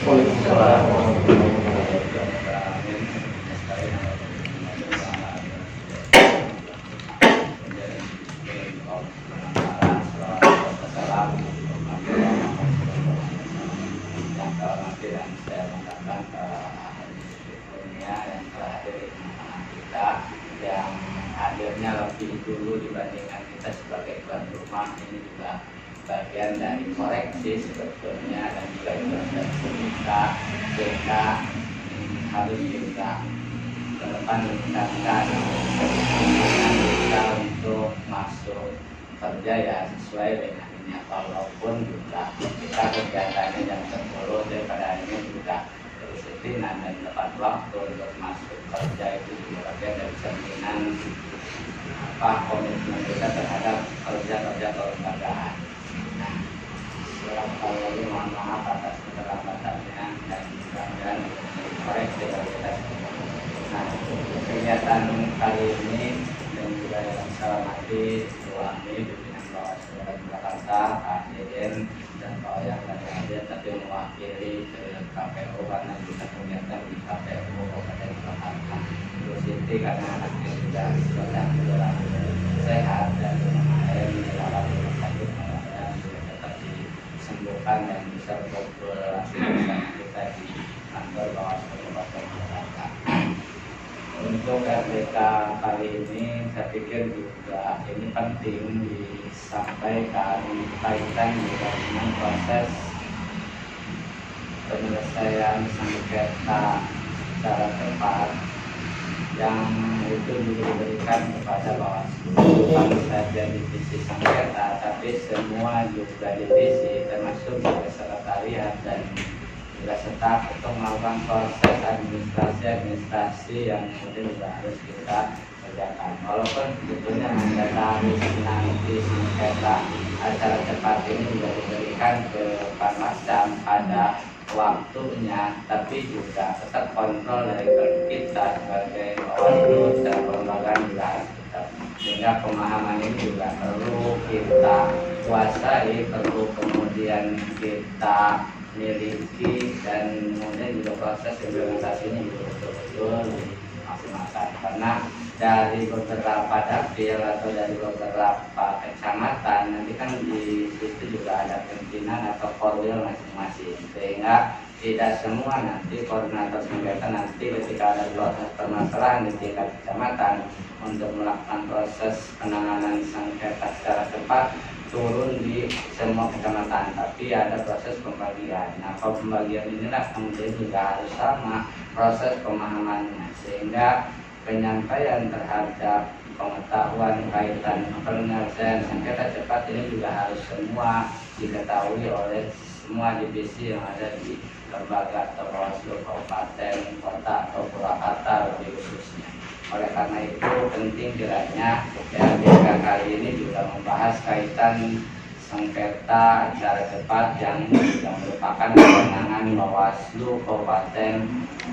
yang hadirnya lebih dulu dibandingkan kita sebagai tuan rumah. Ini juga bagian dari koreksi sebetulnya dan juga proses kita, sehingga harus juga ke depan meningkatkan kita untuk masuk kerja ya sesuai dengan ini. Walaupun juga kita kegiatannya jam 10 daripada ini juga kedisiplinan dan tepat waktu untuk masuk kerja itu juga bagian dari cerminan komitmen kita terhadap kerja kelembagaan. Nah, sekali lagi mohon maaf atas keterlambatannya dan mudah-mudahan koreksi dari kita semua. Nah, kegiatan kali ini dan juga yang saya hormati suami pimpinan Bawaslu Jakarta, Pak Deden dan Pak Oyang dan hadir tapi mewakili ke KPU karena kita kegiatan di KPU Kabupaten Jakarta. Terus Siti karena anaknya sudah sedang sehat dan kemarin dirawat di rumah sakit, mudah-mudahan juga tetap disembuhkan dan bisa berkolaborasi bersama kita di kantor Bawaslu Kabupaten Jakarta. Untuk RDK kali ini saya pikir juga ini penting disampaikan kaitan juga dengan proses penyelesaian sengketa secara cepat yang itu diberikan kepada Bawaslu, bukan saja divisi sengketa tapi semua juga divisi termasuk juga sekretariat dan juga staf untuk melakukan proses administrasi yang kemudian juga harus kita kerjakan. Walaupun sebetulnya mandataris nanti sengketa acara cepat ini juga diberikan ke Panwascam pada waktunya, tapi juga tetap kontrol dari kita sebagai Bawaslu dan kelembagaan juga harus tetap, sehingga pemahaman ini juga perlu kita kuasai, perlu kemudian kita miliki dan kemudian juga proses implementasinya juga betul-betul dimaksimalkan. Karena dari beberapa dapil atau dari beberapa kecamatan nanti kan di situ juga ada pimpinan atau korwil masing-masing, sehingga tidak semua nanti koordinator sengketa nanti ketika ada proses permasalahan di tingkat kecamatan untuk melakukan proses penanganan sengketa secara cepat turun di semua kecamatan, tapi ada proses pembagian. Nah, kalau pembagian inilah kemudian juga harus sama proses pemahamannya, sehingga penyampaian terhadap pengetahuan kaitan penyelesaian sengketa cepat ini juga harus semua diketahui oleh semua divisi yang ada di lembaga atau Bawaslu Kabupaten, Kota atau Purwakarta lebih khususnya. Oleh karena itu penting kiranya RDK kali ini juga membahas kaitan sengketa acara cepat yang merupakan kewenangan Bawaslu Kabupaten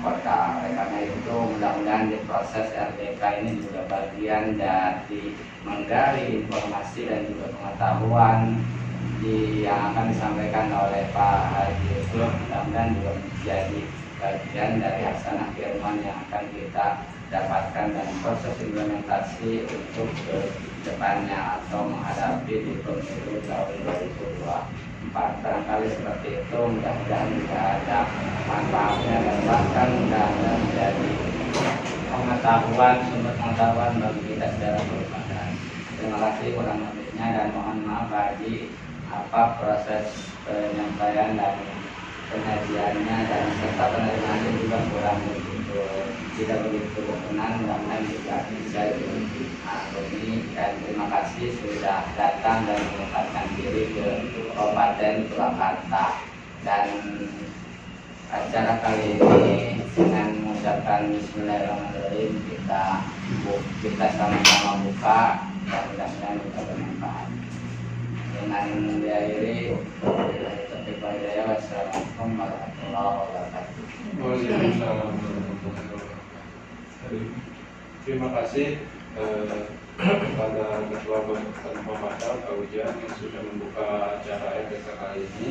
Kota. Oleh karena itu mudah-mudahan di proses RDK ini juga bagian dari menggali informasi dan juga pengetahuan yang akan disampaikan oleh Pak Haji Yusuf, mudah-mudahan juga menjadi bagian dari hasanah firman yang akan kita dapatkan dan proses implementasi untuk ke depannya atau menghadapi di pemilu tahun 2024. Barangkali seperti itu, mudah-mudahan juga ada manfaatnya dan bahkan mudah-mudahan menjadi pengetahuan, sumber pengetahuan bagi kita secara kelembagaan. Terima kasih kurang lebihnya dan mohon maaf bagi proses penyampaian dan penyajiannya dan serta penerimaannya juga kurang begitu tidak begitu berkenan, mudah-mudahan juga bisa dimaklumi dan terima kasih sudah datang dan menyempatkan diri ke Kabupaten Purwakarta. Dan acara kali ini dengan mengucapkan Bismillahirrahmanirrahim kita sama-sama buka dan mudah-mudahan bisa bermanfaat. Dengan diakhiri wassalamualaikum warahmatullahi wabarakatuh. Waalaikumsalam warahmatullahi wabarakatuh. Terima kasih kepada Ketua Kabupaten Purwakarta Pak Ujan yang sudah membuka acara RDK kali ini.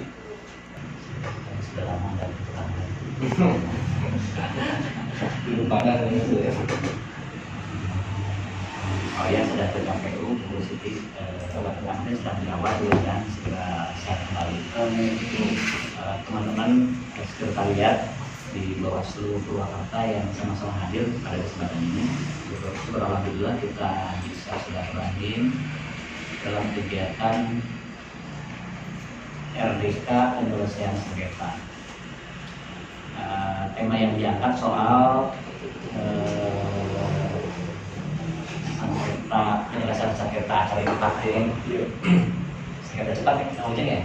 sudah lama nggak bertetangga. Belum pada itu ya. Oh ya, sudah ke KPU, Bu Siti, teman-teman sedang dirawat dan segera sehat kembali. Teman-teman sekretariat di Bawaslu Purwakarta yang sama-sama hadir pada kesempatan ini, alhamdulillah kita bisa silaturahim dalam kegiatan RDK penyelesaian sengketa. Tema yang diangkat soal sengketa penyelesaian sengketa acara cepat ya. Sengketa cepat ya, namanya ya.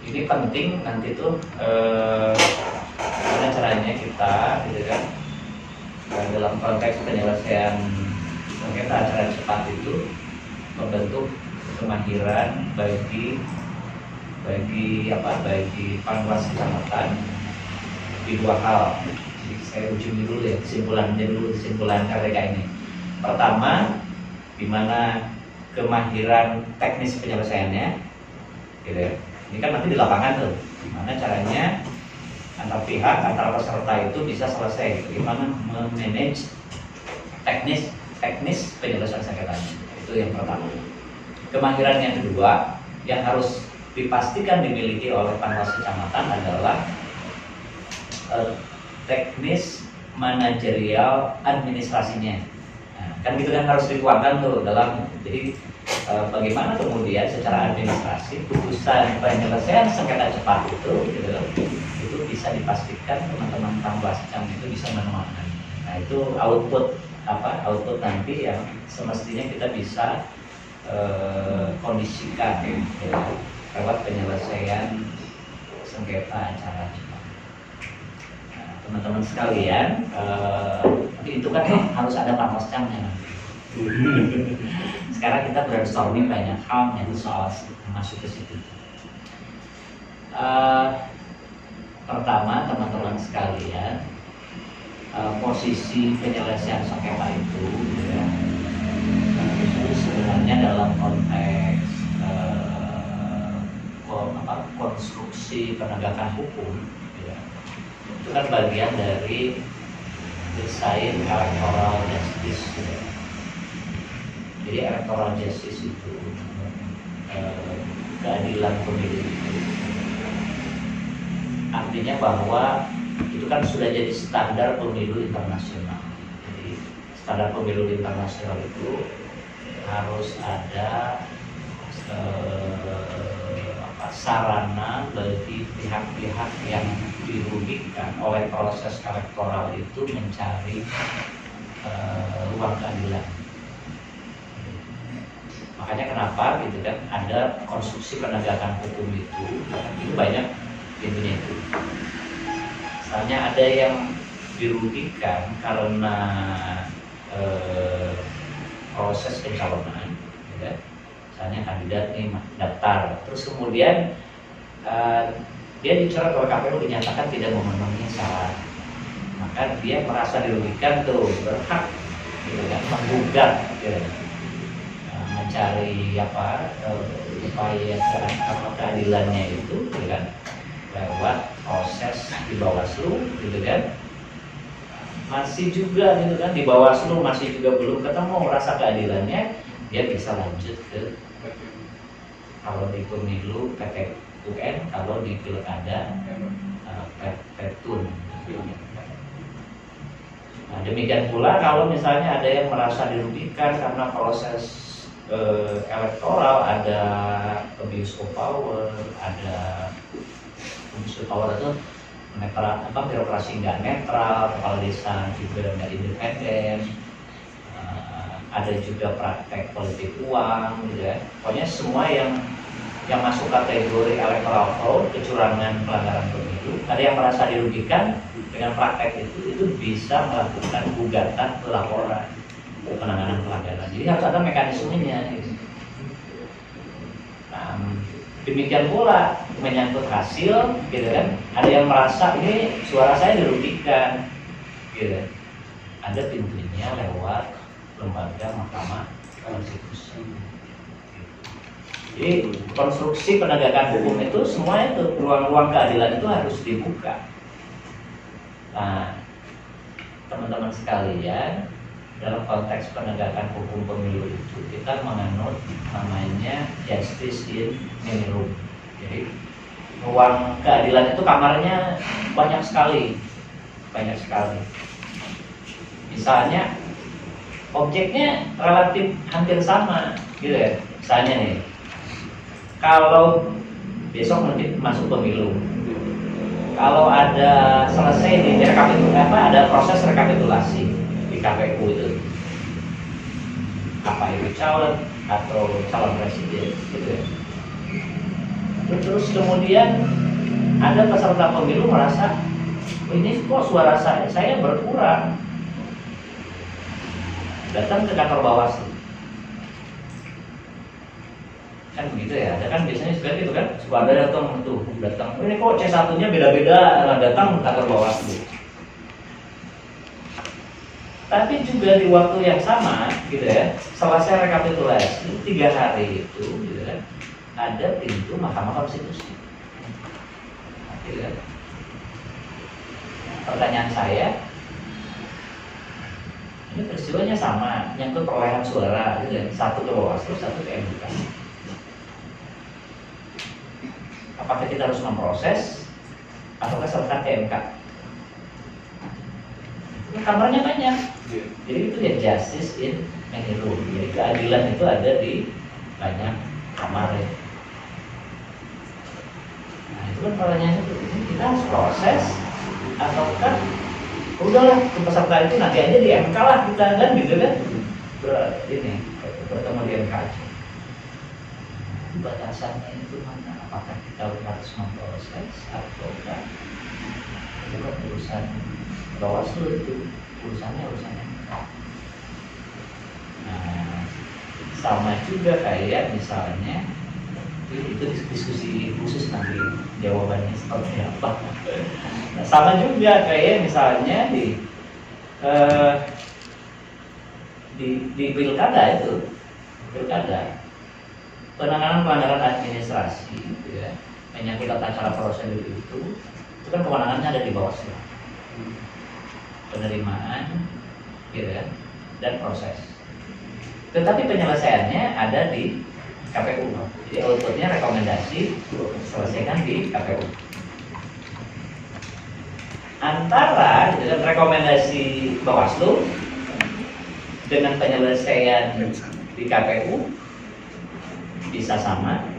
Ini penting nanti tuh gimana caranya kita, gitu kan, dalam konteks penyelesaian sengketa acara cepat itu membentuk kemahiran bagi panwas kecamatan di dua hal. Jadi saya ujung dulu ya, kesimpulan KPK ini. Pertama, di mana kemahiran teknis penyelesaiannya, gitu ya. Ini kan nanti di lapangan tuh, gimana caranya antara peserta itu bisa selesai, gimana memanage teknis penyelesaian sengketanya. Itu yang pertama. Kemahiran yang kedua yang harus dipastikan dimiliki oleh panwas kecamatan adalah teknis manajerial administrasinya. Nah, kan gitu kan harus dituangkan tuh dalam. Jadi bagaimana kemudian secara administrasi putusan penyelesaian sengketa cepat itu bisa dipastikan teman-teman panwas kecamatan itu bisa menuangkan. Nah, itu output nanti yang semestinya kita bisa kondisikan ya, lewat penyelesaian sengketa acara cepat. Nah, teman-teman sekalian, tapi itu kan harus ada panwascamnya nanti. Sekarang kita brainstorming banyak hal yang soal masuk ke situ. Pertama, teman-teman sekalian, posisi penyelesaian sengketa itu ya, sebenarnya dalam konteks konstruksi penegakan hukum ya, itu kan bagian dari desain electoral justice ya. Jadi electoral justice itu keadilan pemilu itu artinya bahwa itu kan sudah jadi standar pemilu internasional. Jadi standar pemilu internasional itu harus ada sarana bagi pihak-pihak yang dirugikan oleh proses elektoral itu mencari ruang keadilan. Makanya kenapa gitu kan ada konstruksi penegakan hukum itu banyak intinya itu. Misalnya ada yang dirugikan karena proses pencalonan, ya. Misalnya kandidat nih daftar, terus kemudian dia dicoret oleh KPU dinyatakan tidak memenuhi syarat, maka dia merasa dirugikan tuh, berhak gitu kan menggugat, ya. Mencari upaya keadilannya itu, gitu kan, lewat proses di Bawaslu, gitu kan. Masih juga gitu kan di Bawaslu masih juga belum ketemu rasa keadilannya, dia bisa lanjut ke kalau di pemilu PT UN, kalau di pilkada Petun. Nah, demikian pula kalau misalnya ada yang merasa dirugikan karena proses elektoral, ada abuse of power, ada abuse of power itu netral, birokrasi nggak netral, kepala desa juga nggak independen, ada juga praktek politik uang, gitu ya. Pokoknya semua yang masuk kategori electoral fraud, kecurangan, pelanggaran pemilu, ada yang merasa dirugikan dengan praktek itu bisa melakukan gugatan pelaporan penanganan pelanggaran. Jadi harus ada mekanismenya. Gitu. Nah, demikian pula menyangkut hasil, gitu kan. Ada yang merasa ini suara saya dirugikan, gitu. Ada pintunya lewat lembaga Mahkamah Konstitusi. Jadi konstruksi penegakan hukum itu semua itu ruang-ruang keadilan itu harus dibuka. Nah, teman-teman sekalian, dalam konteks penegakan hukum pemilu itu kita menganut namanya justice in minimum. Jadi ruang keadilan itu kamarnya banyak sekali. Misalnya objeknya relatif hampir sama, gitu ya. Misalnya nih, kalau besok nanti masuk pemilu, kalau ada selesai di ada proses rekapitulasi di KPU itu, apa itu calon atau calon presiden, gitu ya. Terus kemudian ada peserta pemilu merasa, ini kok suara saya berkurang, datang ke kantor Bawaslu. Kan begitu ya, ada kan biasanya seperti itu kan, suka ada datang, ini kok C1-nya beda-beda, datang ke kantor Bawaslu. Tapi juga di waktu yang sama, gitu ya, selesai rekapitulasi 3 hari itu, gitu kan, ada pintu Mahkamah Konstitusi. Gitu kan. Pertanyaan saya, ini peristiwanya sama, nyangkut perolehan suara, gitu kan, satu ke Bawaslu, satu ke MK. Apakah kita harus memproses ataukah serahkan ke MK? Kamarnya banyak. Jadi itu ya justice in many room. Jadi keadilan itu ada di banyak kamar ya. Nah itu kan pertanyaannya tuh, kita harus proses ataukah udahlah peserta itu nanti aja di MK lah kita kan gitu kan? Ini bertemu di MK aja. Batasannya itu mana? Apakah kita harus memproses ataukah itu kan urusan Bawaslu itu urusannya nah, sama juga kayak misalnya itu diskusi khusus nanti jawabannya seperti apa. Nah, sama juga kayak misalnya di pilkada itu, penanganan pelanggaran administrasi, gitu ya, menyangkut tata cara prosedur itu kan kewenangannya ada di Bawaslu. Penerimaan, gitu ya, dan proses. Tetapi penyelesaiannya ada di KPU. Jadi outputnya rekomendasi selesaikan di KPU. Antara gitu, rekomendasi Bawaslu dengan penyelesaian di KPU bisa sama,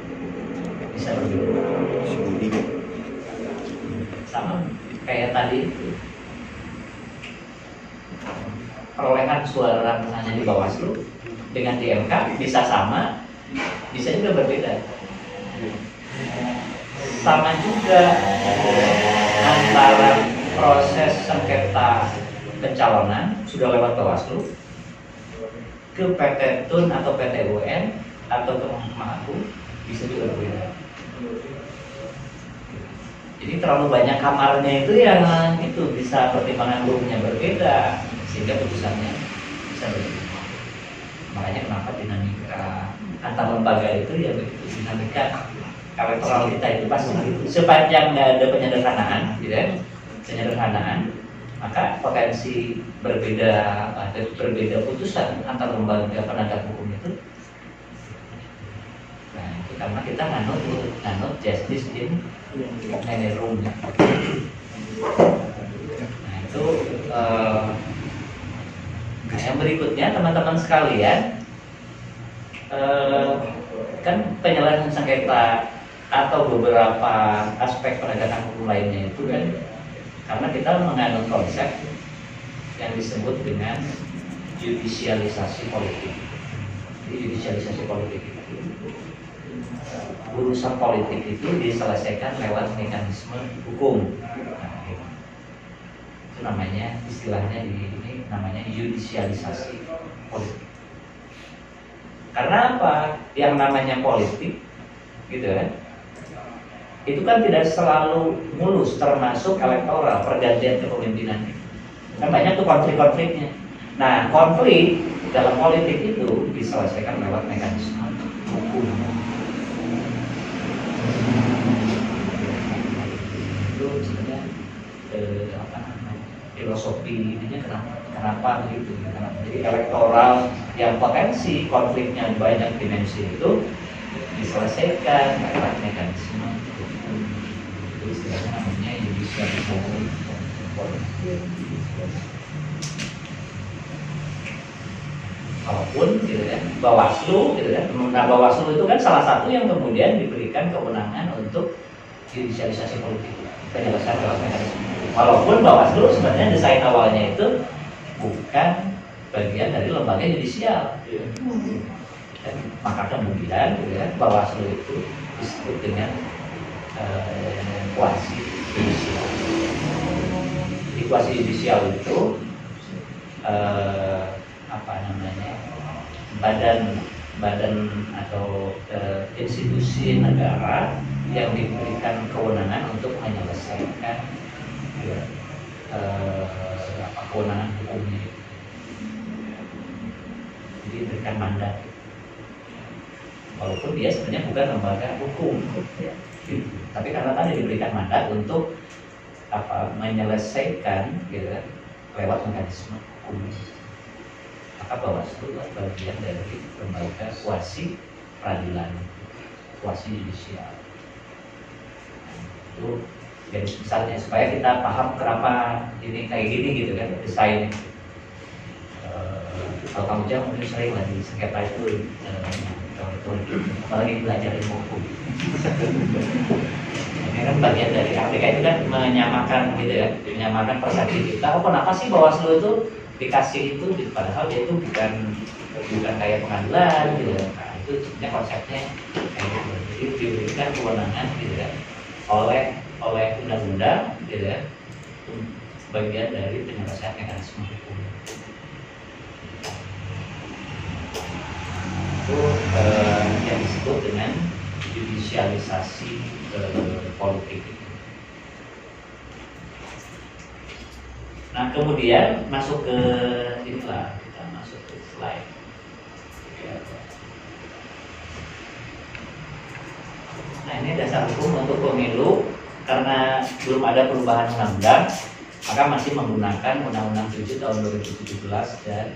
bisa berbeda. Sama kayak tadi itu. Perolehan suara misalnya di Bawaslu dengan di MK bisa sama, bisa juga berbeda. Sama juga antara proses sengketa pencalonan sudah lewat Bawaslu ke PT Tun atau PT UN atau ke Mahkamah Agung bisa juga berbeda. Jadi terlalu banyak kamarnya itu yang itu bisa pertimbangan hukumnya berbeda sehingga putusannya bisa berbeda. Makanya kenapa dinamika antar lembaga itu ya begitu dinamika elektoral kita itu pasti begitu. Sepanjang nggak ada penyederhanaan, gitu ya, maka potensi berbeda putusan antar lembaga penegak hukum itu. Nah, itu karena kita nganut justice in many room. Nah itu yang berikutnya teman-teman sekalian, kan penyelesaian sengketa atau beberapa aspek penegakan hukum lainnya itu kan karena kita menganut konsep yang disebut dengan judisialisasi politik. Jadi judisialisasi politik itu urusan politik itu diselesaikan lewat mekanisme hukum. Nah, itu namanya istilahnya ini namanya judisialisasi politik. Karena apa? Yang namanya politik, gitu kan? Itu kan tidak selalu mulus, termasuk elektoral, pergantian kepemimpinan. Kan banyak tuh konflik-konfliknya. Nah, konflik dalam politik itu diselesaikan lewat mekanisme hukum. sebenarnya apa namanya filosofi ininya kenapa begitu. Jadi elektoral yang potensi konfliknya banyak dimensi itu diselesaikan lewat mekanisme hukum. Itu istilahnya namanya judicialisasi politik. Walaupun gitu kan Bawaslu gitu kan, nah Bawaslu itu kan salah satu yang kemudian diberikan kewenangan untuk judicialisasi politik, penyelesaian lewat mekanisme. Walaupun Bawaslu sebenarnya desain awalnya itu bukan bagian dari lembaga judisial. Dan maka kemudian gitu kan Bawaslu itu disebut dengan kuasi judisial. Di kuasi judisial itu apa namanya badan atau institusi negara yang diberikan kewenangan untuk menyelesaikan kewenangan hukumnya. Jadi diberikan mandat, walaupun dia sebenarnya bukan lembaga hukum, tapi karena tadi diberikan mandat untuk menyelesaikan gitu, lewat mekanisme hukum. Maka Bawaslu adalah bagian dari lembaga kuasi peradilan, kuasi judisial. Itu garis besarnya supaya kita paham kenapa ini kayak gini gitu kan desainnya. Kalau kamu jauh mungkin sering lagi sengketa itu, apalagi belajar ilmu hukum. Ini kan bagian dari RPK itu kan menyamakan gitu ya, menyamakan persepsi kita. Oh kenapa sih Bawaslu itu dikasih itu, padahal dia itu bukan kayak pengadilan gitu ya. Nah, itu sebenarnya konsepnya kayak gitu. Jadi diberikan kewenangan gitu ya oleh undang-undang gitu ya, bagian dari penyelesaian mekanisme hukum. Itu yang disebut dengan judisialisasi politik. Nah kemudian masuk ke inilah, kita masuk ke slide. Nah ini dasar hukum untuk pemilu, karena belum ada perubahan undang-undang, maka masih menggunakan Undang-Undang 7 tahun 2017, dan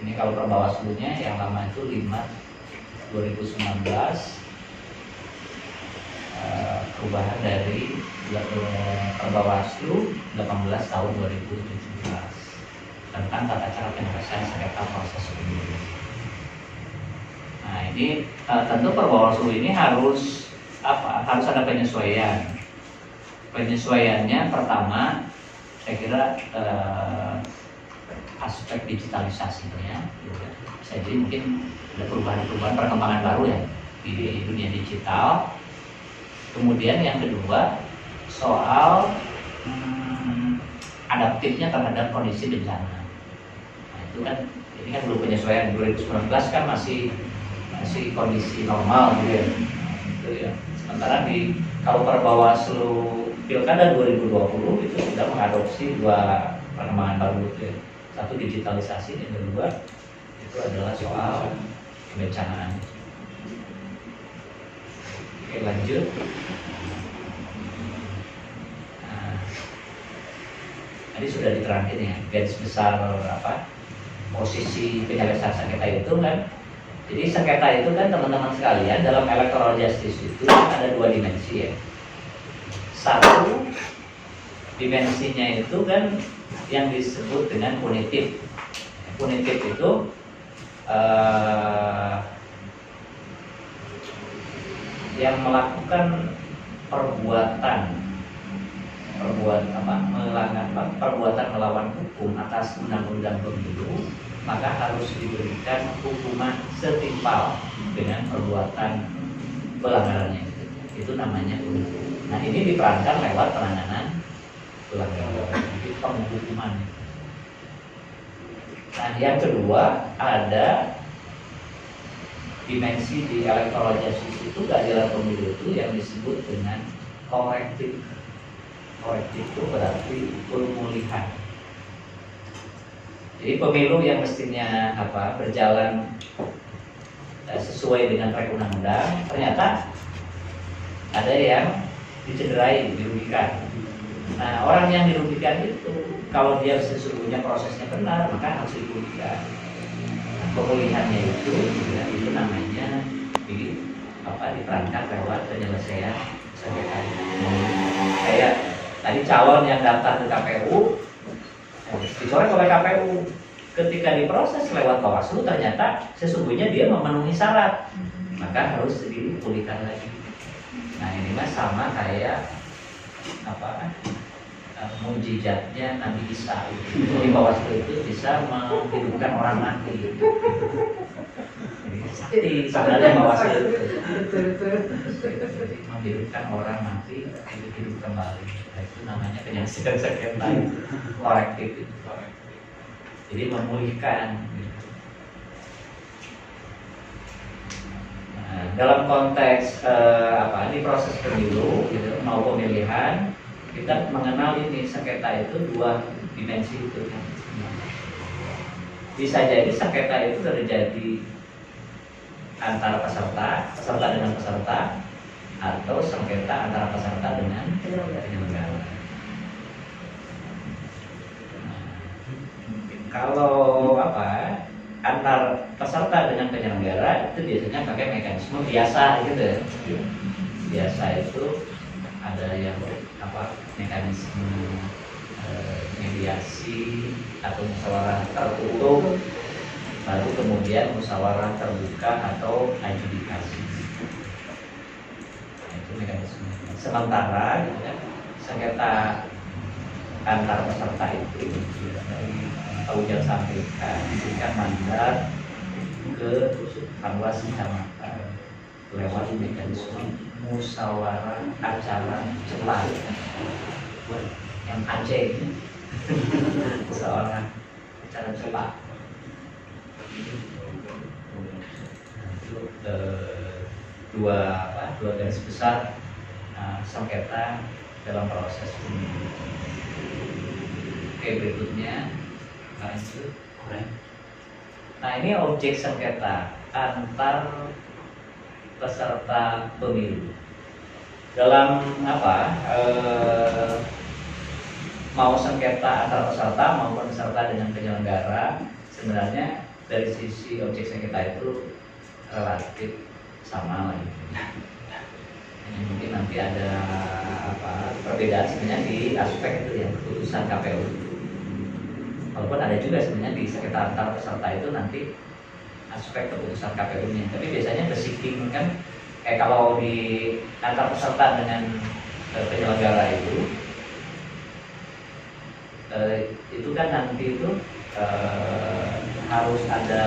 ini kalau per Bawaslu-nya yang lama itu 5/2019, perubahan dari per Bawaslu 18 tahun 2017 tentang tata cara penyelesaian sengketa proses pemilu. Nah ini tentu per Bawaslu ini harus ada penyesuaian. Penyesuaiannya pertama, saya kira aspek digitalisasinya. Jadi mungkin ada perubahan perkembangan baru ya di dunia digital. Kemudian yang kedua soal adaptifnya terhadap kondisi bencana. Nah, itu kan ini kan belum penyesuaian. 2019 kan masih kondisi normal gitu ya. Itu ya. Sementara kalau per Bawaslu Pilkada 2020 itu sudah mengadopsi dua perkembangan baru gitu ya. Satu digitalisasi, yang kedua itu adalah soal kebencanaan. Oke, lanjut. Nah, tadi sudah diterangkan ya garis besar posisi penyelesaian sengketa itu kan. Jadi sengketa itu kan teman-teman sekalian dalam electoral justice itu ada dua dimensi ya. Satu dimensinya itu kan yang disebut dengan punitif. Punitif itu yang melakukan perbuatan melawan hukum atas undang-undang pemilu, maka harus diberikan hukuman setimpal dengan perbuatan pelanggarannya. Itu namanya punitif. Nah ini diperankan lewat penanganan pelanggaran, itu penghukuman. Nah yang kedua ada dimensi di electoral justice itu keadilan pemilu itu yang disebut dengan korektif. Korektif itu berarti pemulihan. Jadi pemilu yang mestinya berjalan sesuai dengan rek undang-undang, ternyata ada yang dicederai, dirugikan. Nah, orang yang dirugikan itu kalau dia sesungguhnya prosesnya benar maka harus dipulihkan. Nah, pemulihannya itu ya, itu namanya diperankan lewat penyelesaian sengketa. Kayak tadi calon yang daftar ke KPU dicoret oleh KPU, ketika diproses lewat Bawaslu ternyata sesungguhnya dia memenuhi syarat, maka harus dipulihkan lagi. Nah ini mah sama kayak mujizatnya Nabi Isa di Bawaslu itu bisa menghidupkan orang mati. Sakti sebenarnya Bawaslu itu menghidupkan orang mati, hidup kembali. Nah, itu namanya penyelesaian sengketa korektif itu. Jadi memulihkan. Nah, dalam konteks ini proses pemilu, gitu, mau pemilihan, kita mengenal ini sengketa itu dua dimensi itu. Bisa jadi sengketa itu terjadi antara peserta dengan peserta, atau sengketa antara peserta dengan penyelenggara. Kalau antar peserta dengan penyelenggara itu biasanya pakai mekanisme biasa gitu. Biasa itu ada yang mekanisme mediasi atau musyawarah tertutup, baru kemudian musyawarah terbuka atau adjudikasi. Itu mekanisme. Sementara gitu kan, sengketa antar peserta itu dari Ujang sampaikan berikan mandat ke Panwas Kecamatan lewat mekanisme musyawarah acara cepat yang Aceh musyawarah acara cepat. Dua garis besar sengketa dalam proses ini. Oke, berikutnya lanjut. Nah ini objek sengketa antar peserta pemilu. Dalam mau sengketa antar peserta maupun peserta dengan penyelenggara, sebenarnya dari sisi objek sengketa itu relatif sama lah. Mungkin nanti ada perbedaan sebenarnya di aspek itu ya, keputusan KPU. Walaupun ada juga sebenarnya di sengketa antar peserta itu nanti aspek keputusan KPU-nya. Tapi biasanya basiking kan kalau di antar peserta dengan penyelenggara itu kan nanti itu harus ada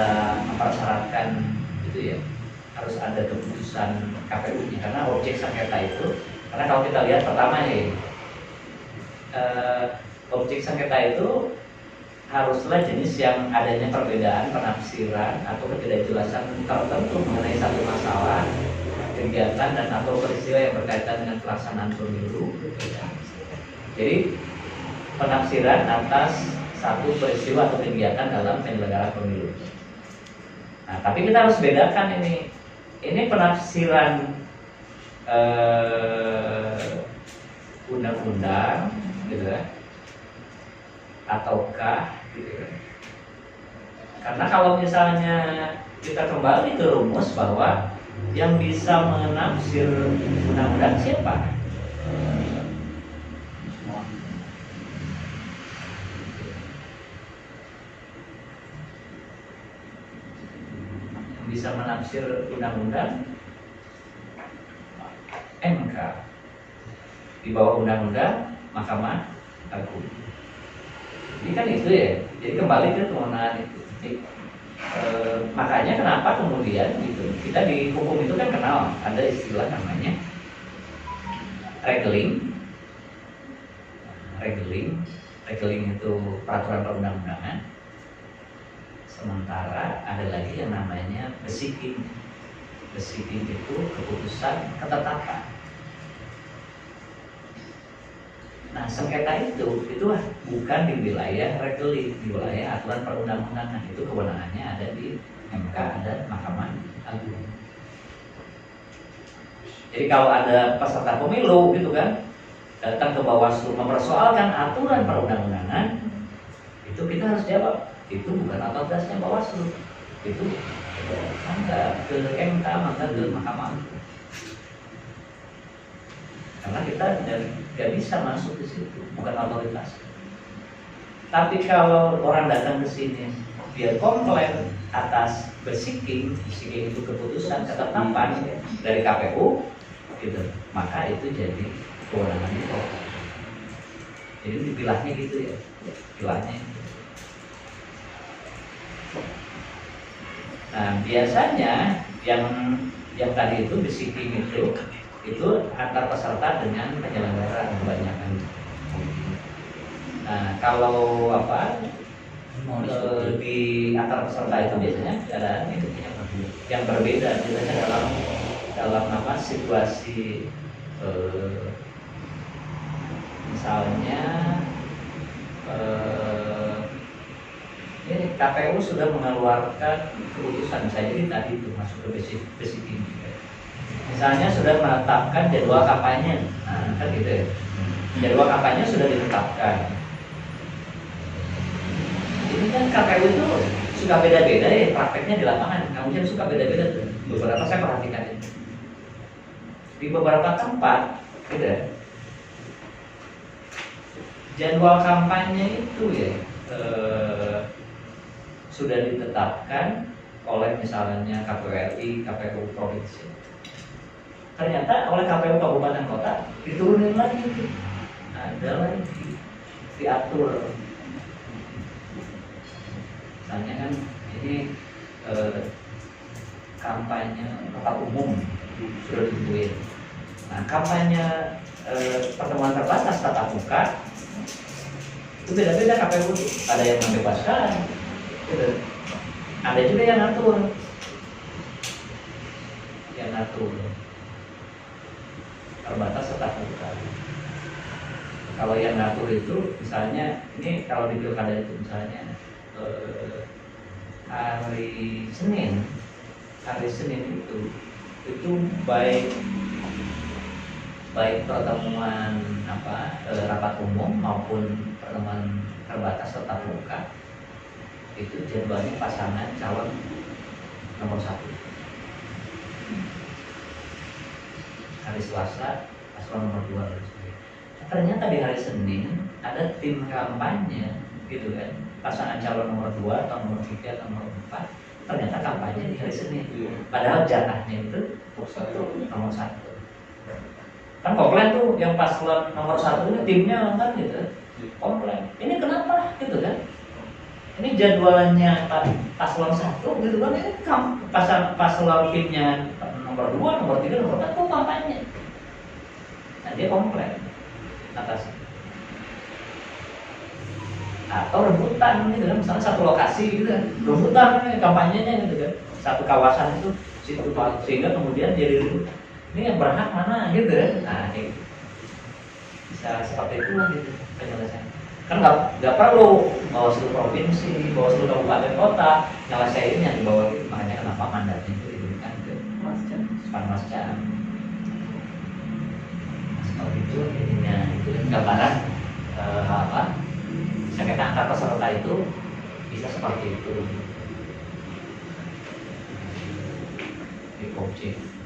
mempersyaratkan gitu ya, harus ada keputusan KPU-nya karena objek sengketa itu. Karena kalau kita lihat pertama ya, objek sengketa itu haruslah jenis yang adanya perbedaan penafsiran atau ketidakjelasan tertentu mengenai satu masalah, kegiatan dan atau peristiwa yang berkaitan dengan pelaksanaan pemilu. Jadi penafsiran atas satu peristiwa atau kegiatan dalam penyelenggaraan pemilu. Nah, tapi kita harus bedakan ini penafsiran undang-undang, gitu ya, ataukah gitu kan. Karena kalau misalnya kita kembali ke rumus bahwa yang bisa menafsir undang-undang siapa? Yang bisa menafsir undang-undang MK. Di bawah undang-undang Mahkamah Agung. Ini kan itu ya, jadi kembali ke kewenangan itu. Makanya kenapa kemudian gitu, kita di hukum itu kan kenal ada istilah namanya regeling itu peraturan perundang-undangan. Sementara ada lagi yang namanya basiking itu keputusan ketetapan. Nah, sengketa itu bukan di wilayah regeling, di wilayah aturan perundang-undangan. Itu kewenangannya ada di MK dan Mahkamah Agung. Jadi kalau ada peserta pemilu gitu kan, datang ke Bawaslu mempersoalkan aturan perundang-undangan, itu kita harus jawab itu bukan otoritasnya Bawaslu, itu mangga ke MK, mangga ke Mahkamah Agung. Karena kita nggak bisa masuk ke situ, bukan otoritas. Tapi kalau orang datang ke sini dia komplain atas besiking itu keputusan ketetapan dari KPU, gitu, maka itu jadi kewenangan itu. Jadi dipilahnya gitu ya, pilahnya. Nah biasanya yang tadi itu besiking itu antar peserta dengan penyelenggara kebanyakan. Nah kalau di antar peserta itu biasanya ada yang berbeda biasanya dalam situasi misalnya ini KPU sudah mengeluarkan keputusan, misalnya tadi itu masuk ke basic ini. Misalnya sudah menetapkan jadwal kampanye, nah kan gitu ya. Jadwal kampanye sudah ditetapkan. Ini kan KPU itu suka beda-beda ya prakteknya di lapangan. Kamu suka beda-beda tuh. Beberapa saya perhatikan itu. Di beberapa tempat, gitu. Jadwal kampanye itu ya sudah ditetapkan oleh misalnya KPU RI, KPU provinsi. Ternyata oleh KPU kabupaten kota diturunin lagi, ada lagi diatur. Misalnya kan ini kampanye tempat umum sudah ditentuin. Nah kampanye pertemuan terbatas tatap muka itu beda-beda KPU, ada yang membebaskan, gitu. Ada juga yang ngatur, terbatas tatap muka. Kalau yang ngatur itu misalnya ini kalau di pilkada itu misalnya hari Senin itu baik pertemuan rapat umum maupun pertemuan terbatas tatap muka itu jadwalnya pasangan calon nomor 1. Hari Selasa paslon nomor 2. Ternyata di hari Senin ada tim kampanye gitu kan, pasangan calon nomor 2 atau nomor 3 atau nomor 4 ternyata kampanye di hari Senin. Padahal jatahnya itu nomor 1. Kan komplain tuh yang paslon nomor 1 ini timnya kan gitu. Komplain. Ini kenapa gitu kan? Ini jadwalannya paslon 1 gitu kan, ini paslon timnya nomor 2, nomor 3, nomor 4 kok kampanye. Nah dia komplain atas atau rebutan gitu kan, misalnya satu lokasi gitu kan, rebutan kampanyenya gitu kan, satu kawasan itu situ, sehingga kemudian jadi ribut. Ini yang berhak mana gitu kan. Nah ini bisa seperti itu lah gitu penyelesaian. Kan nggak perlu Bawaslu provinsi, Bawaslu kabupaten kota nyelesainnya di bawah itu. Makanya kenapa mandatnya itu diberikan ke Panwascam. Seperti itu intinya, itu gambaran sengketa antar peserta itu bisa seperti itu. Di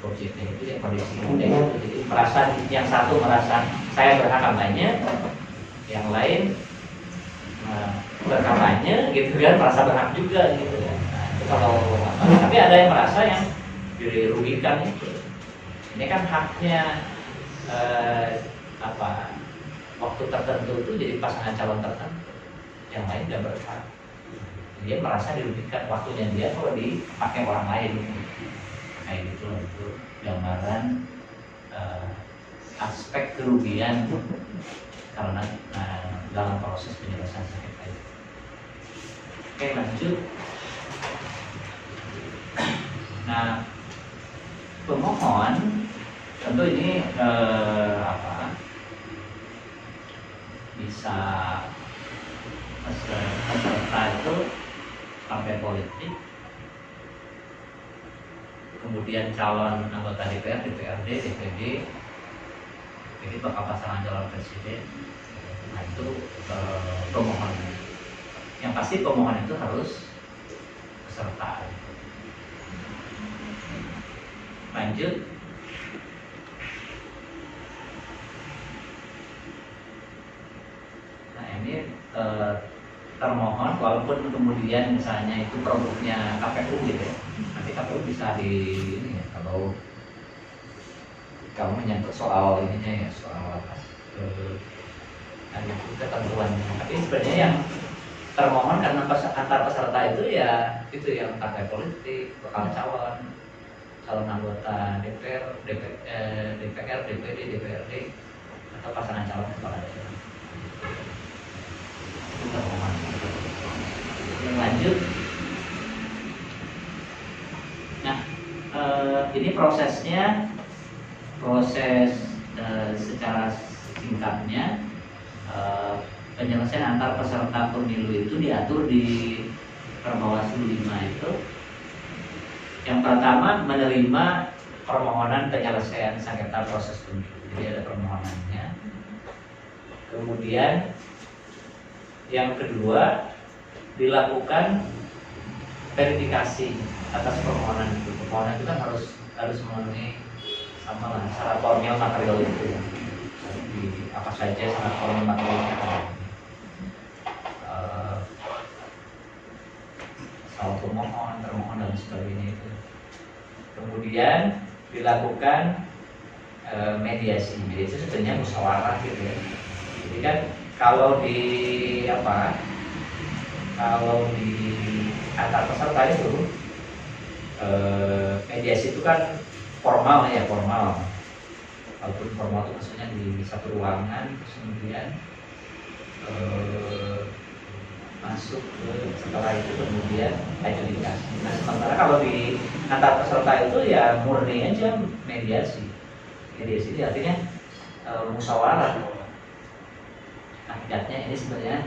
objeknya itu yang kondisi muda itu, jadi merasa yang satu merasa saya berhak kampanye, yang lain berkampanye gitu kan, merasa berhak juga gitu kan. Nah, itu kalau tapi ada yang merasa yang dirugikan itu. Ini kan haknya waktu tertentu itu jadi pasangan calon tertentu, yang lain tidak berhak. Dia merasa dirugikan waktunya dia kalau dipakai orang lain. Kayak gitu loh, itu gambaran aspek kerugian karena dalam proses penyelesaian sengketa itu. Oke, lanjut. Nah, pemohon tentu ini bisa peserta itu partai politik, kemudian calon anggota DPR, DPRD, DPD, Jadi bakal pasangan calon presiden. Nah itu pemohon. Yang pasti pemohon itu harus peserta. Lanjut. Nah ini termohon walaupun kemudian misalnya itu produknya KPU gitu ya, nanti KPU bisa di ini ya, kalau menyangkut soal ininya ya, soal apa ada ketentuannya. Tapi sebenarnya yang termohon karena antar peserta itu ya itu yang partai politik, bakal calon anggota DPR, DPD, DPRD atau pasangan calon kepala daerah. Yang lanjut. Nah, ini prosesnya, secara singkatnya penyelesaian antar peserta pemilu itu diatur di Perbawaslu 5 itu. Yang pertama, menerima permohonan penyelesaian sengketa proses pemilu. Jadi ada permohonannya. Kemudian yang kedua, dilakukan verifikasi atas permohonan itu. Permohonan itu kan harus memenuhi sama lah syarat formil material itu. Jadi apa saja syarat formil materialnya soal pemohon, termohon dan sebagainya itu. Kemudian dilakukan mediasi. Mediasi sebenarnya musyawarah gitu ya. Jadi kan kalau di antar peserta itu mediasi itu kan formal ya, formal. Walaupun formal itu maksudnya di satu ruangan, terus kemudian masuk setelah itu kemudian adjudikasi. Nah sementara kalau di antar peserta itu ya murni aja mediasi. Mediasi itu artinya musyawarah. Hakikatnya ini sebenarnya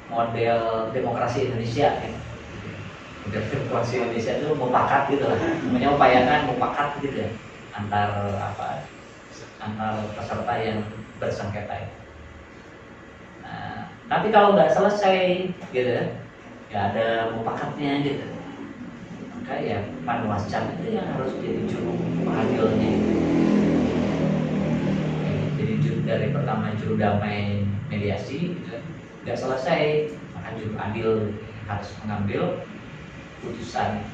model demokrasi Indonesia ya. Model demokrasi Indonesia itu mufakat gitu lah, mengupayakan mufakat gitu ya antar peserta yang bersengketa itu. Nah, tapi kalau nggak selesai gitu ya ada mufakatnya gitu, maka ya Panwascam itu yang harus jadi juru adilnya itu. Jadi dari pertama juru damai mediasi gitu, nggak selesai, maka juru adil harus mengambil putusan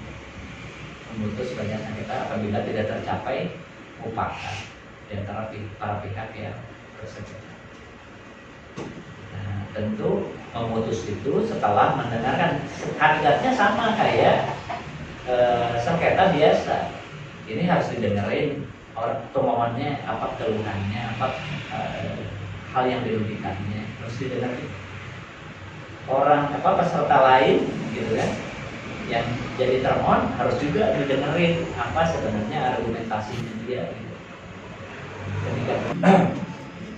memutus banyak sengketa apabila tidak tercapai mufakat di antara para pihak yang bersengketa. Nah, tentu memutus itu setelah mendengarkan, hakikatnya sama kayak sengketa biasa. Ini harus didengerin orang pemohonnya, apa keluhannya, apa hal yang dirugikannya, harus didengerin. Orang peserta lain gitu kan yang jadi termohon harus juga didengerin apa sebenarnya argumentasinya dia gitu.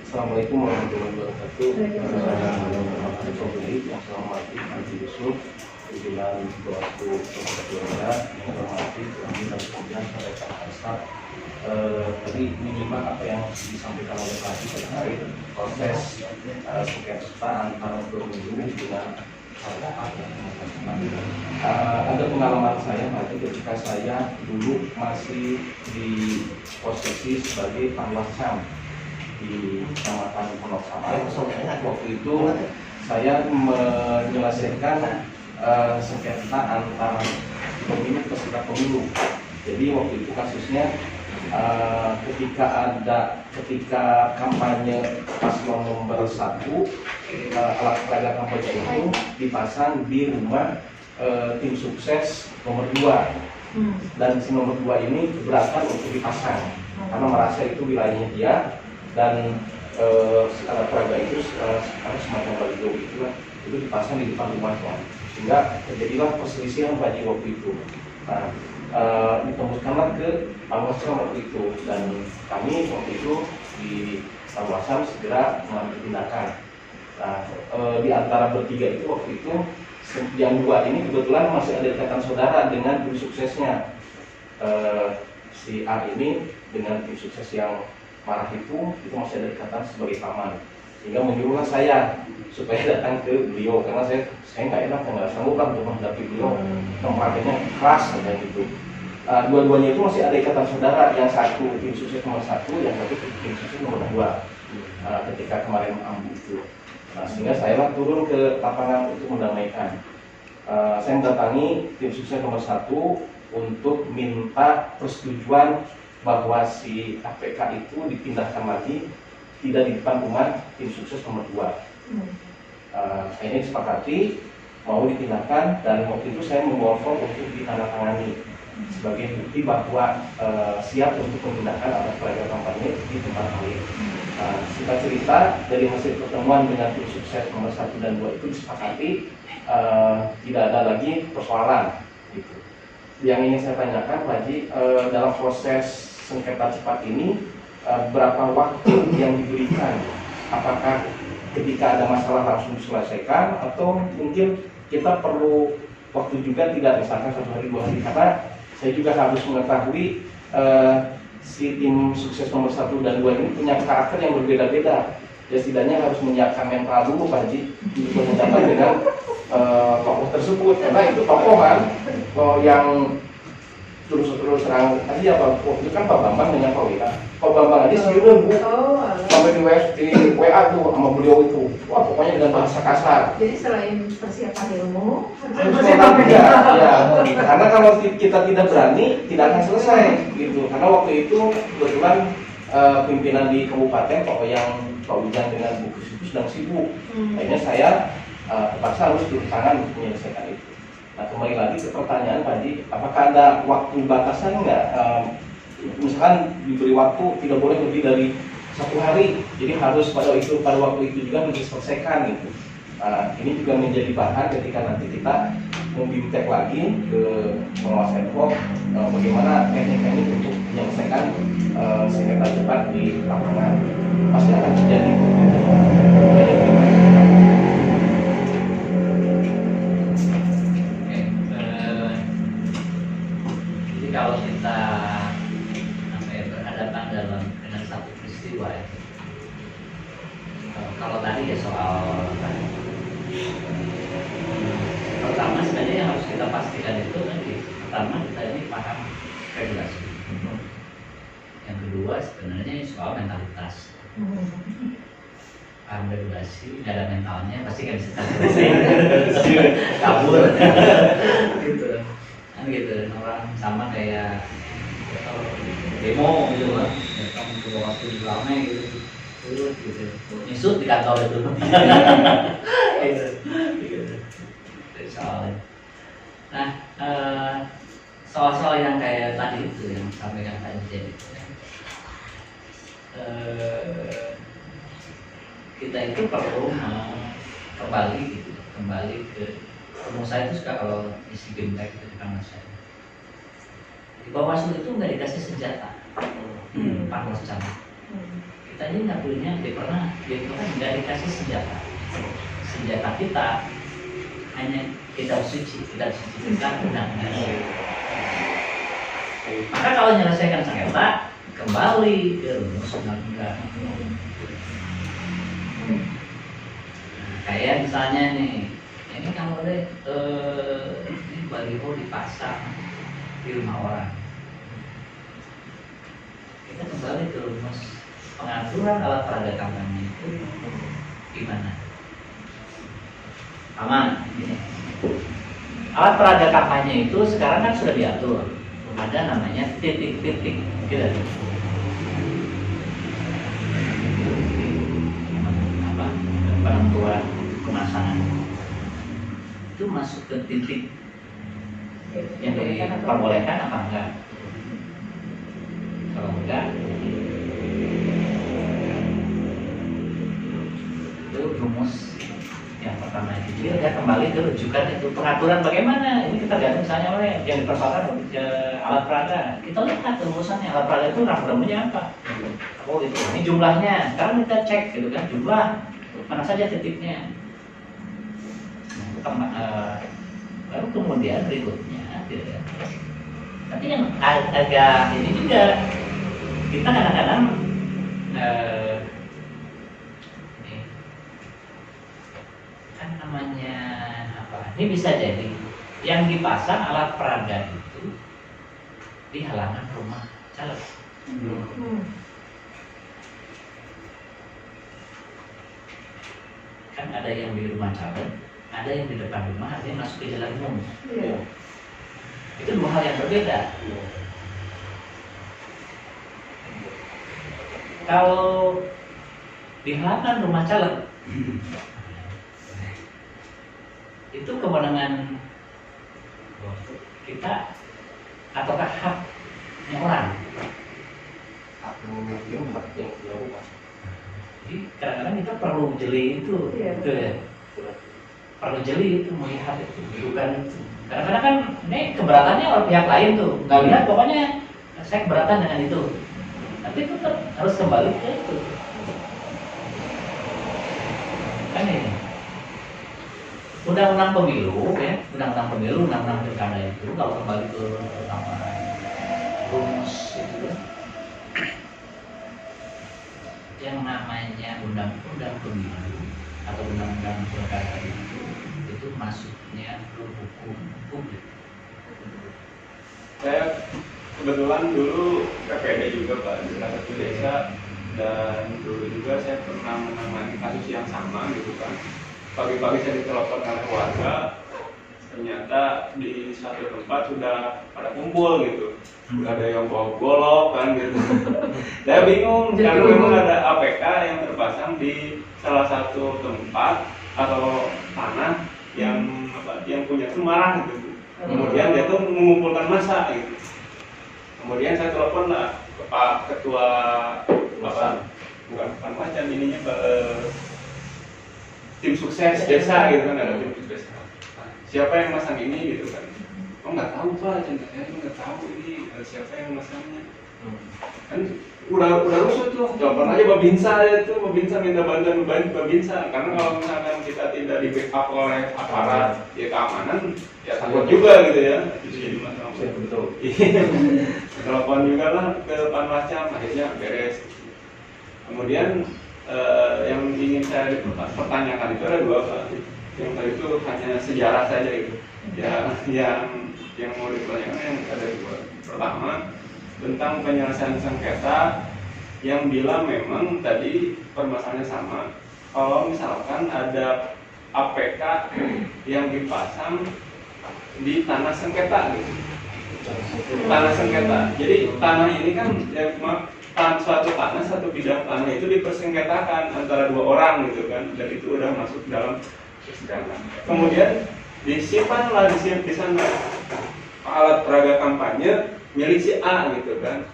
Assalamualaikum warahmatullahi wabarakatuh. Saya pemilik yang saya hormati Haji Yusuf, pimpinan Bawaslu Kabupaten Daerah, yang saya hormati kami dan kemudian saya Pak. Tadi menyimak apa yang disampaikan oleh Pak Haji terkait proses sengketa antara pemilu dengan ada pengalaman saya Pak Haji ketika saya dulu masih di posisi sebagai Panwascam di Kecamatan Wonosalam. Waktu itu saya menyelesaikan sengketa antara pemilu peserta pemilu. Jadi waktu itu kasusnya ketika kampanye paslon nomor 1, alat peraga kampanye itu dipasang di rumah tim sukses nomor 2, dan si nomor 2 ini keberatan untuk dipasang karena merasa itu wilayahnya dia, dan alat peraga itu semacam baliho itu dipasang di depan rumahnya, sehingga terjadilah perselisihan bagi waktu itu. Nah, ditembuskanlah ke Panwascam waktu itu, dan kami waktu itu di Panwascam segera mengambil tindakan. Nah, di antara bertiga itu waktu itu yang 2 ini kebetulan masih ada ikatan saudara dengan tim suksesnya. Si A ini dengan tim sukses yang marah itu masih ada ikatan sebagai paman, sehingga menyuruhlah saya supaya datang ke beliau karena saya nggak enak, nggak sanggup lah untuk menghadapi beliau, tempatnya keras kayak gitu. Dua-duanya itu masih ada ikatan saudara, yang satu tim sukses nomor 1, yang satu tim sukses nomor 2 ketika kemarin ambu itu. Sehingga saya lah turun ke lapangan untuk mendamaikan. Saya mendatangi tim sukses nomor 1 untuk minta persetujuan bahwa si APK itu dipindahkan lagi, tidak di depan rumah tim sukses nomor 2. Akhirnya disepakati mau dipindahkan, dan waktu itu saya membawa form untuk ditandatangani sebagai bukti bahwa siap untuk memindahkan alat peraga kampanye di tempat lain. Singkat cerita, dari hasil pertemuan dengan tim sukses nomor 1 dan 2 itu disepakati tidak ada lagi persoalan gitu. Yang ingin saya tanyakan Pak Haji, dalam proses sengketa cepat ini berapa waktu yang diberikan? Apakah ketika ada masalah langsung diselesaikan, atau mungkin kita perlu waktu juga, tidak misalkan 1 hari 2 hari, karena saya juga harus mengetahui si tim sukses nomor 1 dan 2 ini punya karakter yang berbeda-beda. Ya setidaknya harus menyiapkan mental dulu Pak Haji untuk mendapat dengan tokoh tersebut, karena itu tokoh kan yang terus terang aja. Waktu itu kan Pak Bambang dengan Pak Wira. Pak Bambang aja siuran Bu, sampai di WA tuh sama beliau itu, wah pokoknya dengan bahasa kasar. Jadi selain persiapan ilmu, Harus mental juga, ya. Karena kalau kita tidak berani, tidak akan selesai gitu. Karena waktu itu kebetulan pimpinan di kabupaten, Pak Ujang dengan Bu Kus sedang sibuk. Akhirnya saya terpaksa harus turun tangan untuk menyelesaikan itu. Nah, kembali lagi ke pertanyaan Pak Haji, apakah ada waktu batasan nggak? Misalkan diberi waktu tidak boleh lebih dari 1 hari, jadi harus pada waktu itu juga diselesaikan gitu. Ini juga menjadi bahan ketika nanti kita membimtek lagi ke pengawas ad hoc bagaimana teknik-teknik untuk menyelesaikan sengketa cepat di lapangan. Pasti akan terjadi. Jadi kalau kita berhadapan dengan satu peristiwa itu, kalau tadi ya soal pertama sebenarnya yang harus kita pastikan itu nanti pertama kita ini paham regulasi. Yang kedua sebenarnya soal mentalitas. Paham regulasi, nggak ada mentalnya pasti kan bisa kabur gitu kan, gitu orang sama kayak demo gitu kan, datang ke waktu ramai gitu, gitu nyusut di kantor itu gitu. Soalnya nah soal-soal yang kayak tadi itu yang sampaikan tadi jadi kita itu perlu kembali gitu, kembali ke saya itu suka kalau isi bimtek itu di kamar saya. Di Bawaslu itu nggak dikasih senjata, panwas camat. Kita ini nggak punya, dia kan nggak dikasih senjata. Senjata kita hanya kitab suci kita undang-undang. Maka kalau menyelesaikan sengketa kembali ke rumus undang-undang. Kayak misalnya nih, ini kalau deh ini baliho dipasang di rumah orang, kita kembali ke rumus pengaturan alat peraga kampanye itu gimana? Aman. Gini. Alat peraga kampanye itu sekarang kan sudah diatur, ada namanya titik-titik, gitu. Penentuan pemasangan itu masuk ke titik yang diperbolehkan apa enggak. Kalau enggak itu rumus yang pertama itu. Jadi dia kembali ke rujukan itu pengaturan bagaimana ini kita lihat misalnya oleh yang dipersoalkan alat peraga, kita lihat rumusannya alat peraga itu rambu-rambunya apa. Oh itu ini jumlahnya, sekarang kita cek gitu kan jumlah mana saja titiknya. Baru kemudian berikutnya gitu ya. Tapi yang agak ini juga kita kadang-kadang ini kan namanya apa? Ini bisa jadi yang dipasang alat peraga itu di halaman rumah caleg. Kan ada yang di rumah caleg, ada yang di depan rumah, ada yang masuk ke jalan umum. Iya. Itu dua hal yang berbeda. Kalau di halaman rumah caleg itu kewenangan kita ataukah haknya orang? Jadi kadang-kadang kita perlu jeli itu, Iya, gitu ya. Perlu jeli itu melihat itu, bukan itu. Kadang-kadang kan ini keberatannya oleh pihak lain tuh, nggak lihat pokoknya saya keberatan dengan itu. Tapi tetap harus kembali ke itu. Kan ini undang-undang pemilu ya, undang-undang pemilu, undang-undang pilkada itu kalau kembali ke pertama rumus itu ya, yang namanya undang-undang pemilu atau undang-undang pilkada itu masuknya ke hukum publik. Saya kebetulan dulu PPD juga Pak di salah satu desa, dan dulu juga saya pernah menangani kasus yang sama gitu kan. Pagi-pagi saya ditelepon oleh warga, ternyata di satu tempat sudah pada kumpul gitu. Udah ada yang bawa golok kan gitu. Saya bingung karena memang ada APK yang terpasang di salah satu tempat atau tanah yang punya Semarang gitu. Kemudian dia tuh mengumpulkan massa gitu. Kemudian saya telepon lah ke Pak Ketua bukan macam ininya tim sukses desa gitu kan, ada tim sukses. Siapa yang masang ini gitu kan? Oh nggak tahu Pak, saya nggak tahu ini siapa yang masangnya. Kan udah rusuh tuh, telepon aja Babinsa itu, Babinsa minta bantuan Babinsa, karena kalau misalkan kita tidak di backup oleh aparat ya keamanan, ya takut juga gitu ya, itu jadi masalah. Betul. Telepon juga lah ke Panwascam, akhirnya beres. Kemudian yang ingin saya pertanyakan itu ada dua Pak. Yang tadi itu hanya sejarah saja itu. Ya, yang mau ditanyakan yang ada dua. Pertama, tentang penyelesaian sengketa yang bilang memang tadi permasalahannya sama. Kalau misalkan ada APK yang dipasang di tanah sengketa gitu. Tanah sengketa. Jadi tanah ini kan suatu tanah, satu bidang tanah itu dipersengketakan antara dua orang gitu kan, dan itu udah masuk dalam persidangan. Kemudian disimpanlah di sana alat peraga kampanye milik si A gitu kan.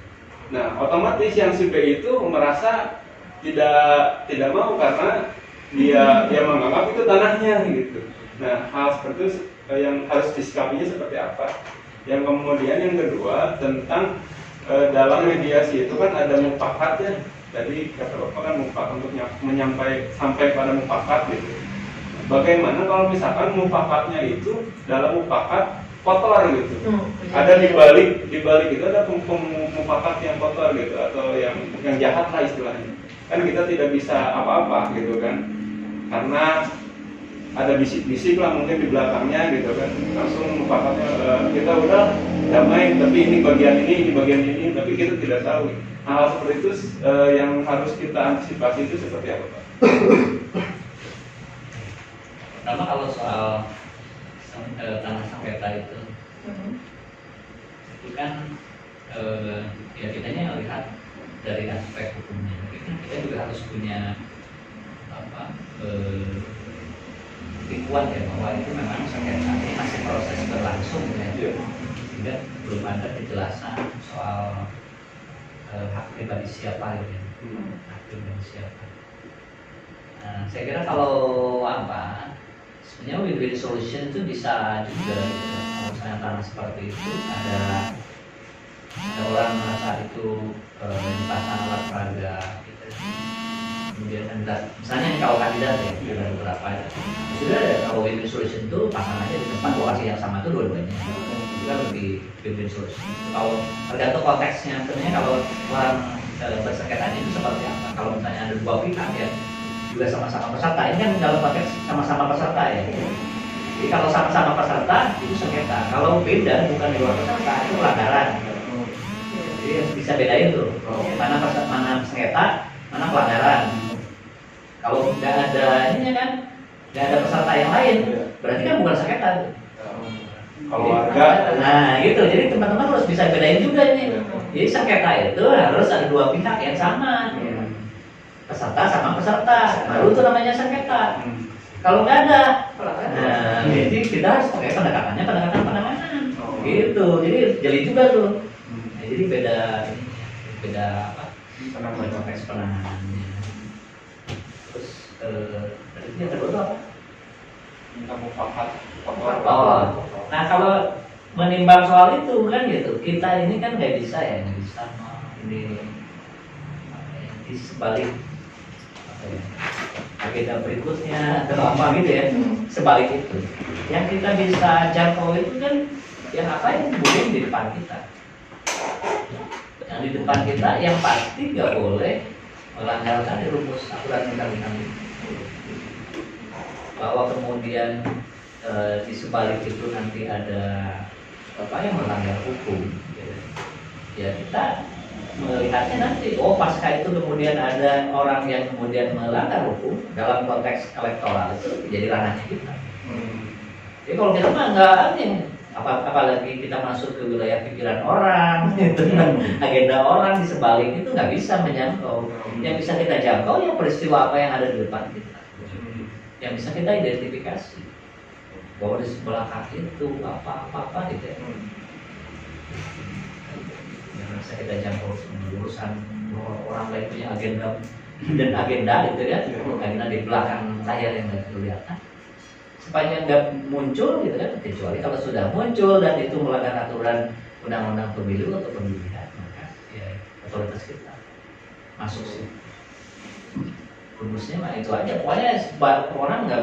Nah, otomatis yang si B itu merasa tidak mau karena dia menganggap itu tanahnya gitu. Nah, hal seperti itu yang harus disikapinya seperti apa? Yang kemudian yang kedua tentang dalam mediasi itu kan ada mufakatnya. Tadi kata Bapak kan mufakat untuk sampai pada mufakat gitu. Bagaimana kalau misalkan mufakatnya itu dalam mufakat kotor gitu? Ada di balik itu ada mufakat yang kotor gitu, atau yang jahat lah istilahnya. Kan kita tidak bisa apa-apa gitu kan, karena ada bisik-bisik lah mungkin di belakangnya gitu kan, langsung mufakatnya kita udah damai, tapi ini bagian ini, tapi kita tidak tahu. Hal seperti itu yang harus kita antisipasi itu seperti apa Pak? Pertama kalau soal tanah sengketa itu kan ya kitanya lihat dari aspek hukumnya, tapi kan kita juga harus punya kekuatan ya bahwa itu memang sengketa ini masih proses berlangsung ya, sehingga belum ada kejelasan soal hak pribadi siapa gitu ya, hak pribadi siapa. Nah, saya kira kalau sebenarnya win-win solution itu bisa juga gitu. Kalau misalnya tanah seperti itu ada orang merasa itu dipasang alat peraga gitu. Kemudian kandidat, misalnya kalau kandidat ya ada beberapa ya. Sudah ada, kalau win-win solution itu pasang aja di tempat lokasi yang sama itu dua-duanya. kan lebih win-win solution. Kalau tergantung konteksnya, sebenarnya kalau orang bersengketa itu seperti apa? Kalau misalnya ada dua pihak ya juga sama-sama peserta, ini kan dalam konteks sama-sama peserta ya. Jadi kalau sama-sama peserta itu sengketa, kalau beda bukan di luar peserta itu pelanggaran. Jadi bisa bedain tuh, mana sengketa, mana pelanggaran. Kalau nggak ada ini kan, nggak ada peserta yang lain, berarti kan bukan sengketa tuh. Kalau warga, Nah gitu, jadi teman-teman harus bisa bedain juga ini. Jadi sengketa itu harus ada dua pihak yang sama, peserta sama peserta, baru itu namanya sengketa. Kalau nggak ada, nah jadi kita harus pakai pendekatannya pendekatan penanganan, gitu. Jadi jeli juga tuh. Nah, jadi beda apa? Konteks penanganannya. Terus tadi yang kedua itu apa? Minta mufakat. Oh, nah kalau menimbang soal itu kan gitu, kita ini kan nggak bisa ini di sebalik agenda berikutnya atau apa gitu ya, sebalik itu yang kita bisa jangkau itu kan yang apa yang boleh di depan kita, yang di depan kita yang pasti nggak boleh melanggar tadi rumus aturan undang-undang itu, bahwa kemudian di sebalik itu nanti ada apa yang melanggar hukum, ya kita melihatnya nanti, oh pasca itu kemudian ada orang yang kemudian melanggar hukum dalam konteks elektoral itu jadi ranahnya kita. Jadi kalau kita mah nggak aneh, apalagi kita masuk ke wilayah pikiran orang, gitu, agenda orang di sebalik itu nggak bisa menjangkau. Yang bisa kita jangkau yang peristiwa apa yang ada di depan kita, yang bisa kita identifikasi bahwa di sebelah kaki itu apa gitu ya. Yang bisa kita jangkau urusan orang lain punya agenda dan agenda gitu ya, agenda di belakang layar yang nggak kelihatan. Sepanjang nggak muncul gitu kan, kecuali kalau sudah muncul dan itu melanggar aturan undang-undang pemilu atau pemilihan, maka ya otoritas kita masuk sih. Rumusnya mah itu aja, pokoknya orang nggak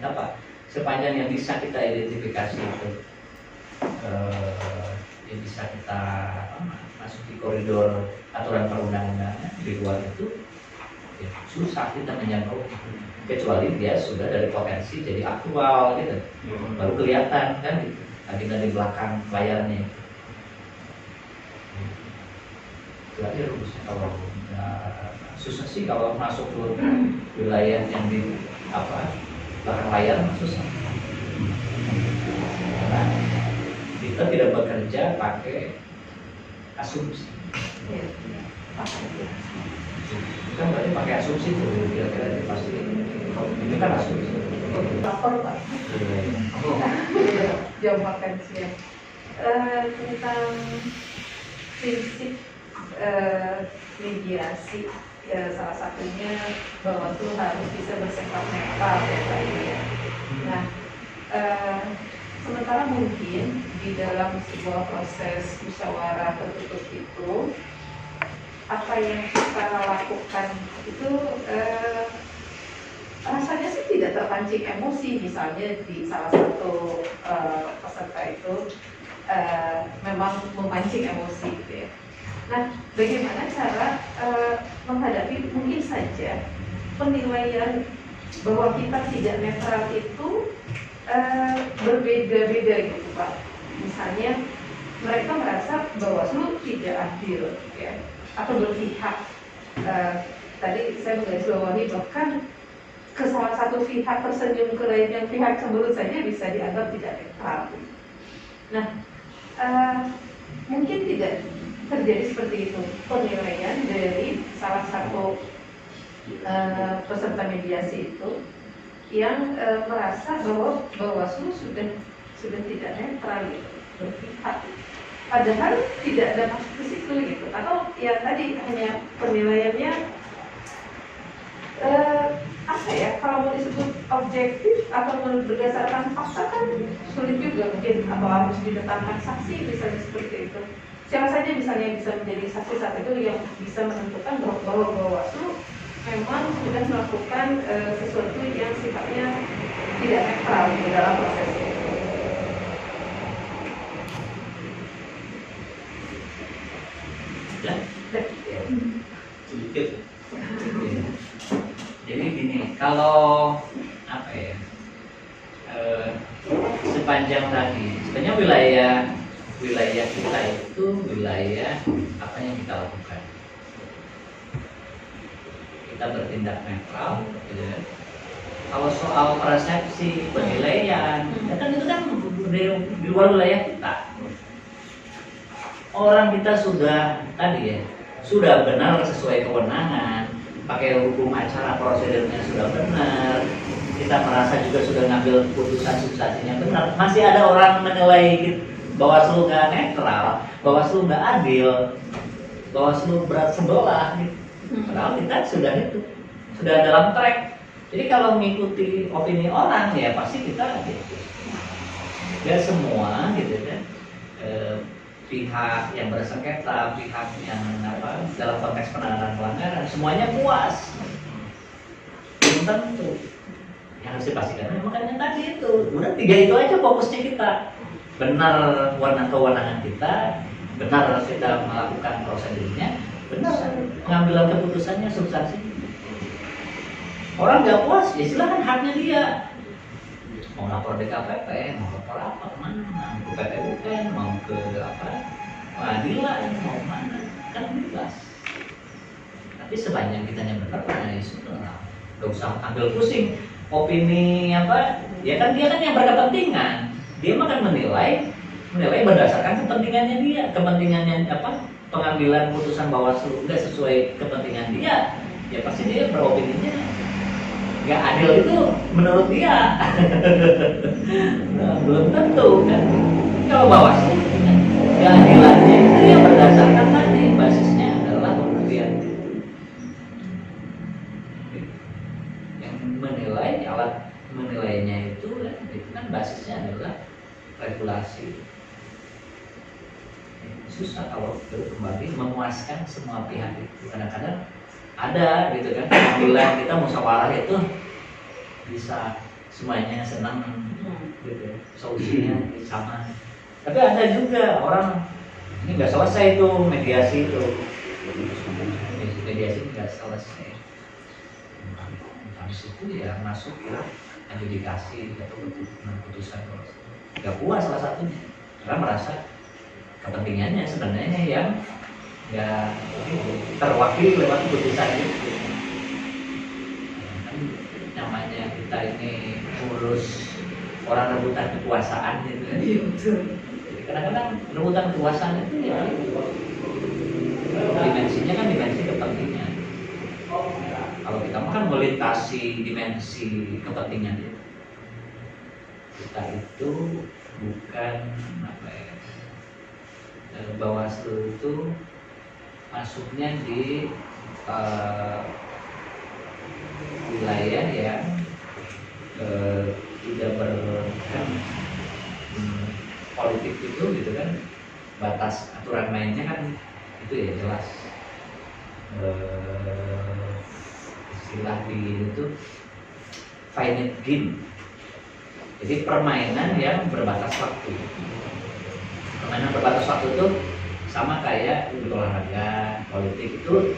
apa, sepanjang yang bisa kita identifikasi itu yang bisa kita masuk di koridor aturan perundang-undangan, di luar itu ya, susah kita menjangkau, kecuali dia sudah dari potensi jadi aktual gitu, baru kelihatan kan gitu, agenda di belakang layarnya. Itu aja rumusnya. Kalau susah sih kalau masuk ke wilayah yang di apa belakang layar susah. Karena kita tidak bekerja pakai asumsi. Kan berarti pakai asumsi itu kira-kira pasti. Ini kan asumsi. Lapor Pak. Jam makan siang. Tentang prinsip mediasi, ya, salah satunya Bawaslu harus bisa bersikap netral ya Pak ya. Nah, sementara mungkin di dalam sebuah proses musyawarah tertutup itu apa yang kita lakukan itu rasanya sih tidak terpancing emosi, misalnya di salah satu peserta itu memang memancing emosi gitu ya. Nah, bagaimana cara menghadapi mungkin saja penilaian bahwa kita tidak netral itu berbeda-beda gitu Pak. Misalnya mereka merasa Bawaslu tidak adil ya, atau berpihak. Tadi saya menggarisbawahi bahkan ke salah satu pihak tersenyum ke lain yang pihak cemberut saja bisa dianggap tidak netral. Nah, mungkin tidak terjadi seperti itu penilaian dari salah satu peserta mediasi itu yang merasa bahwa Bawaslu sudah tidak netral gitu, berpihak, padahal tidak ada maksud ke situ gitu, atau ya tadi hanya penilaiannya apa ya, kalau mau disebut objektif atau berdasarkan fakta kan sulit juga mungkin, atau harus didatangkan saksi misalnya seperti itu. Siapa saja misalnya bisa menjadi saksi saat itu yang bisa menentukan bahwa Bawaslu memang sudah melakukan sesuatu yang sifatnya tidak netral di dalam proses itu. Ya? Ya. sedikit. Iya. Jadi gini, kalau apa ya, sepanjang tadi, sebenarnya wilayah kita itu wilayah apa yang kita lakukan. Kita bertindak netral, gitu kan. Kalau soal persepsi, penilaian, ya kan itu kan di luar wilayah kita. Orang kita sudah tadi ya, sudah benar sesuai kewenangan, pakai hukum acara prosedurnya sudah benar, kita merasa juga sudah ngambil putusan substansinya benar. Masih ada orang menilai Bawaslu nggak netral, Bawaslu nggak adil, Bawaslu berat sebelah. Gitu. Padahal kita sudah dalam track. Jadi kalau mengikuti opini orang ya pasti kita gitu. Ya semua gitu kan. Pihak yang bersengketa, pihak yang dalam konteks penanganan pelanggaran semuanya puas. Belum tentu. Yang harus dipastikan makanya tadi itu. Udah 3 itu aja fokusnya kita. Benar kewenangan kita, benar kita melakukan prosedurnya, benar pengambilan keputusannya substansinya. Orang nggak puas, ya silahkan haknya dia. Mau lapor DKPP, mau lapor apa kemana, mau ke PT-UN, mau ke pengadilan, mau mana, kan bebas. Tapi sepanjang kitanya benar, ya sudah, nggak usah ambil pusing. Opini ya kan dia kan yang berkepentingan, dia akan menilai berdasarkan kepentingannya dia, kepentingannya pengambilan putusan Bawaslu nggak sesuai kepentingan dia, ya pasti dia beropininya nggak adil itu menurut dia. Nah, belum tentu kan. Kalau Bawaslu keadilannya itu yang berdasarkan tadi basisnya adalah pembuktian. Yang menilai alat menilainya itu kan basisnya adalah regulasi. Susah kalau kembali memuaskan semua pihak itu. Kadang-kadang ada gitu kan panggilan kita musyawarah itu bisa semuanya senang gitu, solusinya sama. Tapi ada juga orang ini nggak selesai itu mediasi nggak selesai. Habis itu ya masuk ya adjudikasi atau putusan nggak puas salah satunya karena merasa kepentingannya sebenarnya yang nggak terwakili lewat putusan itu. Kan namanya kita ini ngurus orang rebutan kekuasaan gitu kan. Jadi kadang-kadang rebutan kekuasaan itu ya dimensinya kan dimensi kepentingan. Kalau kita kan melintasi dimensi kepentingan itu. Kita itu bukan Bawaslu itu masuknya di wilayah yang tidak politik itu gitu kan, batas aturan mainnya kan itu ya jelas. Istilah di itu finite game, jadi permainan yang berbatas waktu. Permainan berbatas waktu itu sama kayak olahraga, politik itu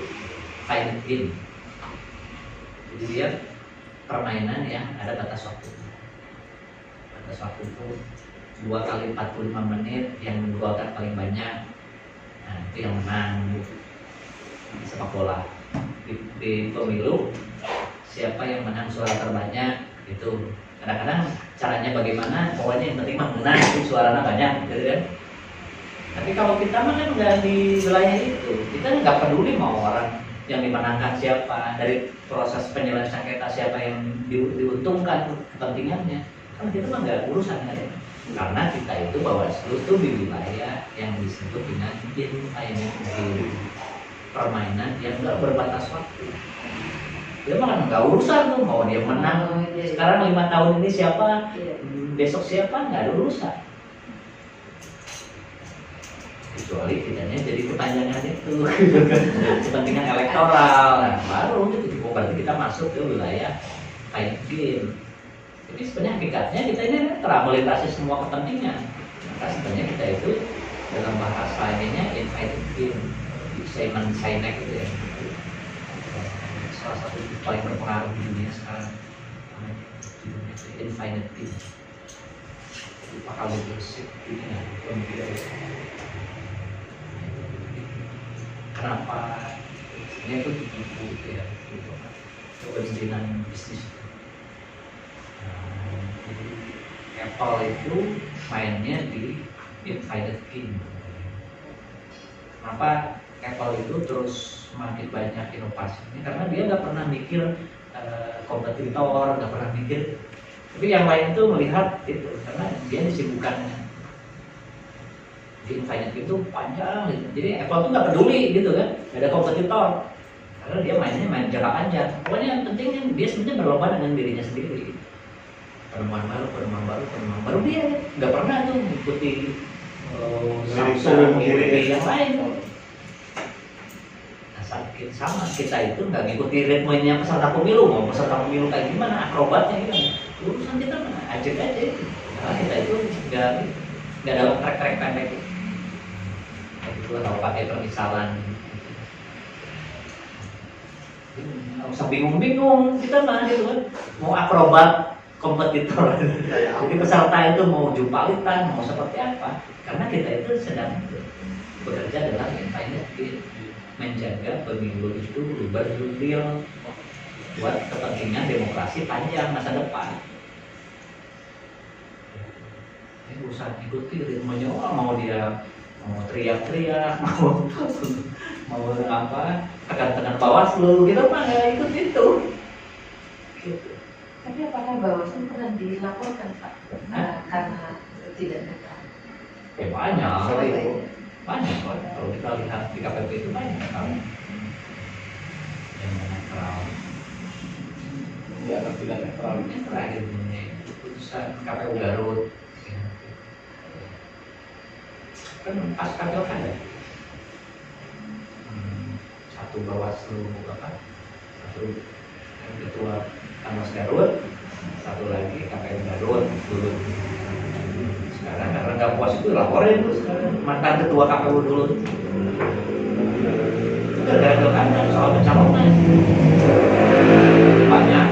finite game. Jadi dia permainan yang ada batas waktu. Batas waktu itu 2 kali 45 menit yang menggolkan paling banyak. Nah, itu yang menang di sepak bola. Di pemilu siapa yang menang suara terbanyak itu. Kadang-kadang caranya bagaimana, pokoknya yang penting menang itu suaranya banyak, gitu kan. Tapi kalau kita mah kan nggak di wilayah itu, kita nggak peduli mau orang yang dimenangkan siapa, dari proses penyelesaian sengketa siapa yang diuntungkan kepentingannya, kan kita mah nggak urusan kan ya. Karena kita itu Bawaslu itu di wilayah yang disebut dengan permainan yang nggak berbatas waktu. Dia mah nggak urusan tuh mau dia menang sekarang 5 tahun ini siapa, besok siapa, nggak ada urusan. Kecuali kitanya jadi kepanjangan itu kepentingan elektoral, nah baru gitu berarti kita masuk ke wilayah fight game. Jadi sebenarnya hakikatnya kita ini netral melintasi semua kepentingan. Maka sebenarnya kita itu dalam bahasa ininya infighting game. Simon Sinek itu ya, salah satu paling berpengaruh di dunia sekarang, judulnya itu Infinite Team. Itu pakal leadership dunia pemimpin. Kenapa? Ini itu buku itu ya, kepemimpinan bisnis. Jadi Apple itu mainnya di Infinite Team. Kenapa Apple itu terus semakin banyak inovasinya? Karena dia nggak pernah mikir kompetitor, nggak pernah mikir. Tapi yang lain itu melihat itu, karena dia disibukkannya di Infinite itu panjang gitu. Jadi Apple tuh nggak peduli gitu kan, nggak ada kompetitor. Karena dia mainnya main jangka panjang. Pokoknya yang penting kan dia sebenarnya berlomba dengan dirinya sendiri. Penemuan baru dia nggak pernah tuh mengikuti Samsung, mengikuti yang lain. Nah, sakit sama kita itu nggak ngikuti ritmenya peserta pemilu, mau peserta pemilu kayak gimana, akrobatnya gimana. Urusan kita mana ajak aja. Nah, kita itu nggak dalam track pendek. Itu kalau pakai permisalan. Nggak usah bingung-bingung kita mah gitu kan, mau akrobat kompetitor. Jadi peserta itu mau jumpalitan, mau seperti apa? Karena kita itu sedang bekerja dalam Infinite Team, menjaga pemilu itu berdudil buat kepentingan demokrasi panjang masa depan. Ini usah ikuti ritmenya orang, mau dia mau teriak-teriak, mau apa, tekan-tekan Bawaslu, kita mah nggak ikut itu. Gitu. Tapi apakah Bawaslu pernah dilaporkan Pak? Karena tidak netral? Ya banyak, Oh, banyak. Kalau kita lihat di KPP itu banyak sekali yang netral. Ya, tidak netral. Ini terakhir ini putusan KPU Garut. Kan pas KPU kan ya. Satu Bawaslu apa? Satu ketua Panwas Garut, satu lagi KPU Garut dulu. Sekarang karena nggak puas itu laporin tuh sekarang mantan ketua KPU dulu. Itu gara-gara kan soal pencalonan banyak.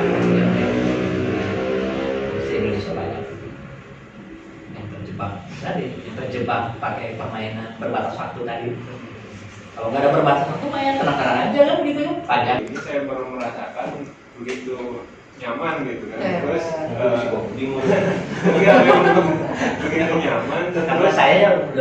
Di Indonesia banyak yang terjebak tadi, yang terjebak pakai permainan berbatas waktu tadi. Kalau nggak ada berbatas waktu, main tenang-tenang aja kan gitu ya. Banyak. Ini saya baru merasakan begitu nyaman gitu kan. Terus Bingung. iya, memang begitu nyaman. Karena saya